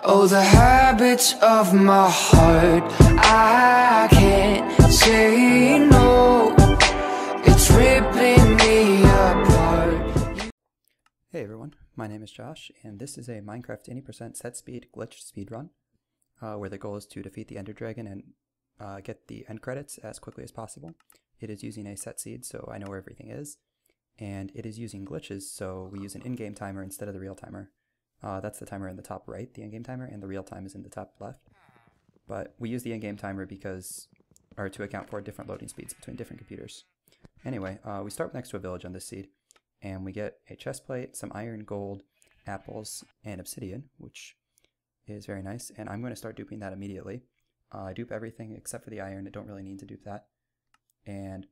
Oh, the habits of my heart, I can't say no. It's ripping me apart. Hey everyone, my name is Josh, and this is a Minecraft 80% set speed glitch speedrun, where the goal is to defeat the Ender Dragon and get the end credits as quickly as possible. It is using a set seed, so I know where everything is, and it is using glitches, so we use an in-game timer instead of the real timer. That's the timer in the top right, the in-game timer, and the real time is in the top left. But we use the in-game timer to account for different loading speeds between different computers. Anyway, we start next to a village on this seed, and we get a chest plate, some iron, gold, apples, and obsidian, which is very nice, and I'm going to start duping that immediately. I dupe everything except for the iron. I don't really need to dupe that. And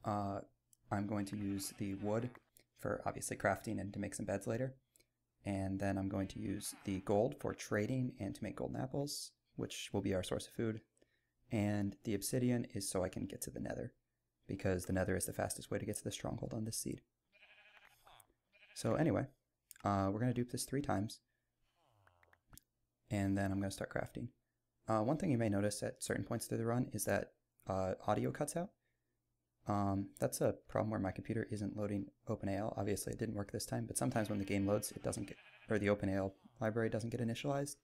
I'm going to use the wood for obviously crafting and to make some beds later. And then I'm going to use the gold for trading and to make golden apples, which will be our source of food. And the obsidian is so I can get to the nether, because the nether is the fastest way to get to the stronghold on this seed. So anyway, we're going to dupe this 3 times, and then I'm going to start crafting. One thing you may notice at certain points through the run is that audio cuts out. That's a problem where my computer isn't loading OpenAL. Obviously it didn't work this time, but sometimes when the game loads it doesn't get, or the OpenAL library doesn't get initialized.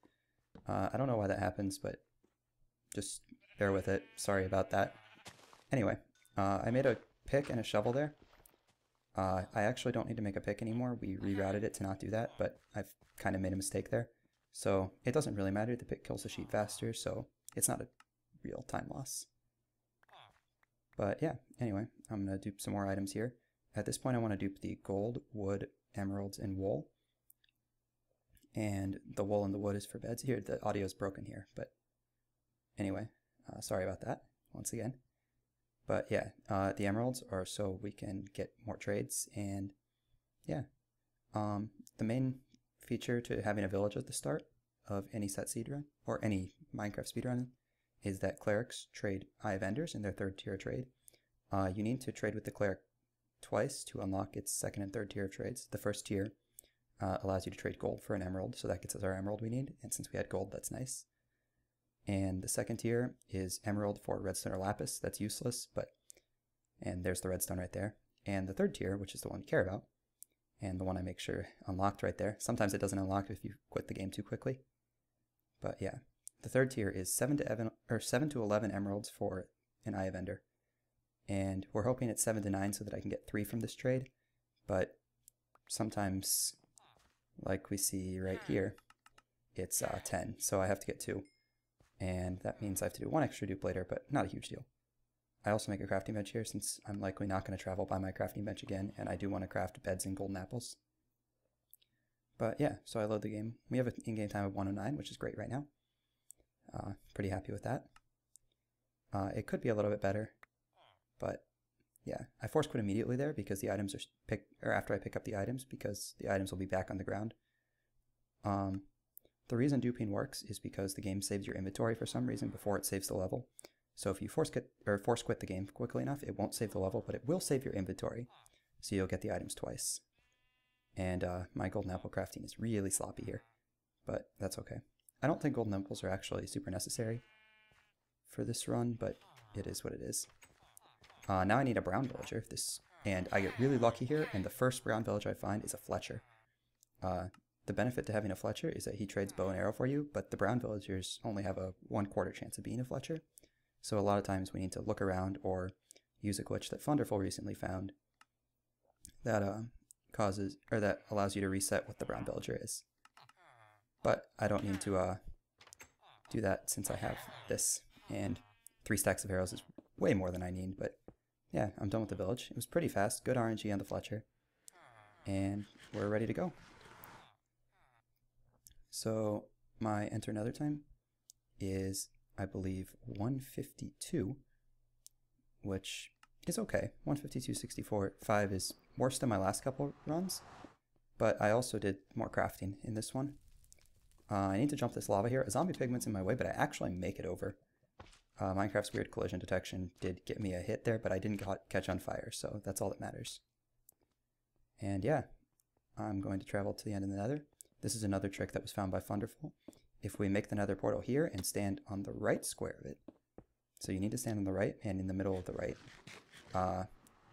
I don't know why that happens, but just bear with it. Sorry about that. Anyway, I made a pick and a shovel there. I actually don't need to make a pick anymore. We rerouted it to not do that, but I've kind of made a mistake there. So it doesn't really matter. The pick kills the sheep faster, so it's not a real time loss. But yeah, anyway, I'm going to dupe some more items here. At this point I want to dupe the gold, wood, emeralds, and wool. And the wool and the wood is for beds. Here, the audio is broken here, but anyway, sorry about that once again. But yeah, the emeralds are so we can get more trades, and yeah. The main feature to having a village at the start of any set seed run, or any Minecraft speedrun, is that clerics trade Eye of Enders in their 3rd tier trade. You need to trade with the cleric twice to unlock its 2nd and 3rd tier of trades. The 1st tier allows you to trade gold for an emerald, so that gets us our emerald we need, and since we had gold, that's nice. And the 2nd tier is emerald for redstone or lapis. That's useless, and there's the redstone right there. And the 3rd tier, which is the one you care about, and the one I make sure unlocked right there. Sometimes it doesn't unlock if you quit the game too quickly, but yeah. The 3rd tier is 7 to 11 emeralds for an Eye of Ender. And we're hoping it's 7 to 9 so that I can get 3 from this trade. But sometimes, like we see right here, it's 10. So I have to get 2. And that means I have to do 1 extra dupe later, but not a huge deal. I also make a crafting bench here since I'm likely not going to travel by my crafting bench again. And I do want to craft beds and golden apples. But yeah, so I load the game. We have an in-game time of 1:09, which is great right now. Pretty happy with that. It could be a little bit better, but yeah, I force quit immediately there because the items are after I pick up the items, because the items will be back on the ground. The reason duping works is because the game saves your inventory for some reason before it saves the level. So if you force quit the game quickly enough, it won't save the level, but it will save your inventory, so you'll get the items twice. And my golden apple crafting is really sloppy here, but that's okay. I don't think golden apples are actually super necessary for this run, but it is what it is. Now I need a brown villager, and I get really lucky here, and the first brown villager I find is a Fletcher. The benefit to having a Fletcher is that he trades bow and arrow for you, but the brown villagers only have a 1/4 chance of being a Fletcher. So a lot of times we need to look around or use a glitch that Funderful recently found that that allows you to reset what the brown villager is. But I don't need to do that since I have this, and 3 stacks of arrows is way more than I need. But yeah, I'm done with the village. It was pretty fast, good RNG on the Fletcher, and we're ready to go. So my enter nether time is, I believe, 152, which is okay. 152.64.5 is worse than my last couple runs, but I also did more crafting in this one. I need to jump this lava here. A zombie pigment's in my way, but I actually make it over. Minecraft's weird collision detection did get me a hit there, but I didn't catch on fire, so that's all that matters. And yeah, I'm going to travel to the end of the nether. this is another trick that was found by Funderful. If we make the nether portal here and stand on the right square of it, so you need to stand on the right and in the middle of the right,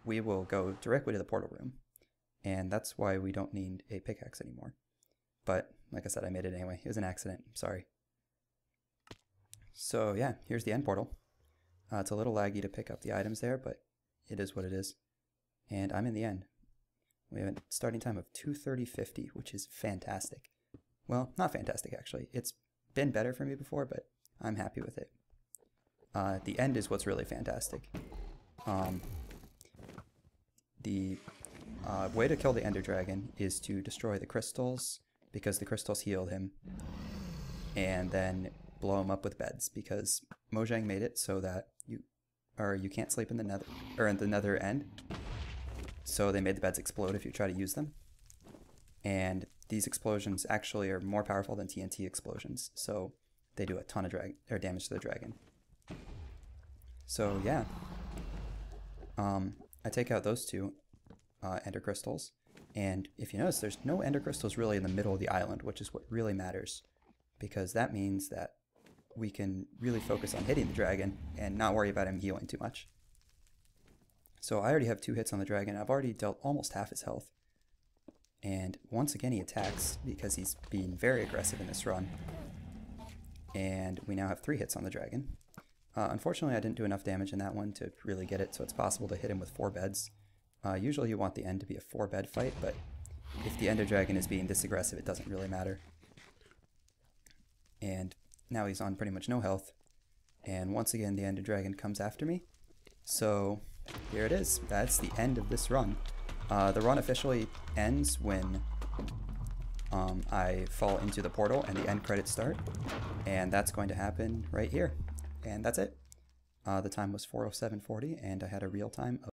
we will go directly to the portal room. And that's why we don't need a pickaxe anymore. But like I said, I made it anyway. It was an accident. I'm sorry. So yeah, here's the end portal. It's a little laggy to pick up the items there, but it is what it is. And I'm in the end. We have a starting time of 2:30:50, which is fantastic. Well, not fantastic actually. It's been better for me before, but I'm happy with it. The end is what's really fantastic. The way to kill the Ender Dragon is to destroy the crystals, because the crystals heal him, and then blow him up with beds, because Mojang made it so that you can't sleep in the nether, or in the nether end. So they made the beds explode if you try to use them. And these explosions actually are more powerful than TNT explosions, so they do a ton of damage to the dragon. So yeah, I take out those two ender crystals, and if you notice, there's no ender crystals really in the middle of the island, which is what really matters, because that means that we can really focus on hitting the dragon and not worry about him healing too much. So I already have 2 hits on the dragon. I've already dealt almost half his health. And once again he attacks because he's being very aggressive in this run. And we now have 3 hits on the dragon. Unfortunately I didn't do enough damage in that one to really get it, so it's possible to hit him with 4 beds. Usually you want the end to be a 4-bed fight, but if the Ender Dragon is being this aggressive, it doesn't really matter. And now he's on pretty much no health. And once again the Ender Dragon comes after me. So here it is. That's the end of this run. The run officially ends when I fall into the portal and the end credits start. And that's going to happen right here. And that's it. The time was 4:07:40 and I had a real time of